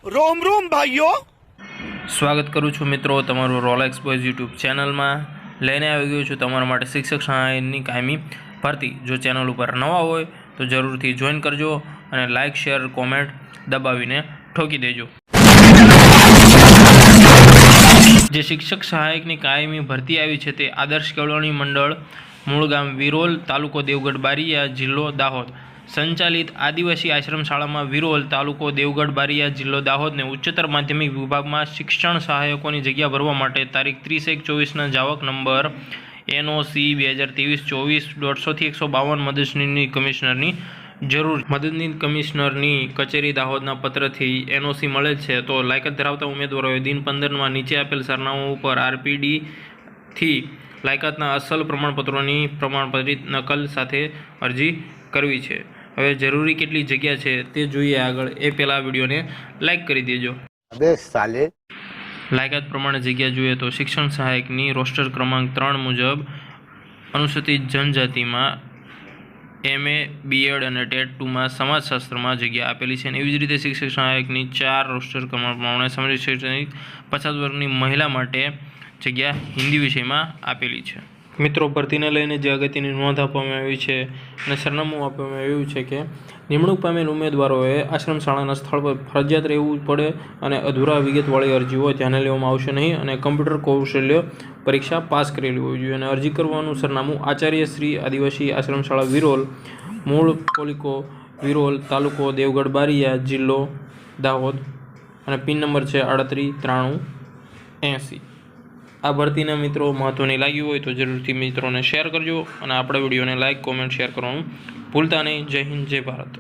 रोम रोम भाइयों, સ્વાગત કરું છું મિત્રો તમારું રોલેક્સ બોયઝ યુટ્યુબ ચેનલમાં લઈને આવી ગયો છું તમારા માટે શિક્ષક સહાયની કાયમી ભરતી। જો ચેનલ ઉપર નવા હોય તો જરૂરથી જોઈન કરજો અને લાઇક શેર કોમેન્ટ દબાવીને ઠોકી દેજો। જે શિક્ષક સહાયકની કાયમી ભરતી આવી છે તે આદર્શ કેળવણી મંડળ મૂળ ગામ વિરોલ તાલુકો દેવગઢ બારિયા જિલ્લો દાહોદ સંચાલિત આદિવાસી આશ્રમ શાળામાં વિરોલ તાલુકો દેવગઢ બારિયા જિલ્લો દાહોદને ઉચ્ચતર માધ્યમિક વિભાગમાં શિક્ષણ સહાયકોની જગ્યા ભરવા માટે તારીખ 30/1/24ના જાવક નંબર NOC 2023-24-152 મદદનીશ કમિશનરની જરૂર। મદદનીશ કમિશનરની કચેરી દાહોદના પત્રથી NOC મળેલ છે તો લાયકાત ધરાવતા ઉમેદવારોએ દિન 15માં નીચે આપેલ સરનામા ઉપર RPD થી લાયકાતના અસલ પ્રમાણપત્રોની પ્રમાણપત્રિત નકલ સાથે અરજી કરવી છે। હવે જરૂરી કેટલી જગ્યા છે તે જોઈએ આગળ એ પહેલા વિડીયોને લાઈક કરી દેજો। લાયકાત પ્રમાણે જગ્યા જોઈએ તો શિક્ષણ સહાયકની રોસ્ટર ક્રમાંક 3 મુજબ અનુસૂચિત જનજાતિમાં MA B.Ed અને TET 2માં સમાજશાસ્ત્રમાં જગ્યા આપેલી છે। એવી જ રીતે શિક્ષક સહાયકની 4 રોસ્ટર ક્રમાંક પ્રમાણે સમાજ શૈક્ષણિક 50 વર્ગની મહિલા માટે જગ્યા હિન્દી વિષયમાં આપેલી છે। મિત્રો ભરતીને લઈને જે અગત્યની નોંધ આપવામાં આવી છે અને સરનામું આપવામાં આવ્યું છે કે નિમણૂક પામેલ ઉમેદવારોએ આશ્રમ શાળાના સ્થળ પર ફરજિયાત રહેવું પડે અને અધૂરા વિગતવાળી અરજીઓ ધ્યાને લેવામાં આવશે નહીં અને કમ્પ્યુટર કૌશલ્ય પરીક્ષા પાસ કરેલી હોવી જોઈએ અને અરજી કરવાનું સરનામું આચાર્ય શ્રી આદિવાસી આશ્રમ શાળા વિરોલ મૂળ પોલિકો વિરોલ તાલુકો દેવગઢ બારિયા જિલ્લો દાહોદ અને પિન નંબર છે 389380। આ ભરતીના મિત્રો મહત્ત્વની લાગી હોય તો જરૂરથી મિત્રોને શેર કરજો અને આપણા વિડીયોને લાઇક કોમેન્ટ શેર કરવાનું ભૂલતા નહીં। જય હિન્દ જય ભારત।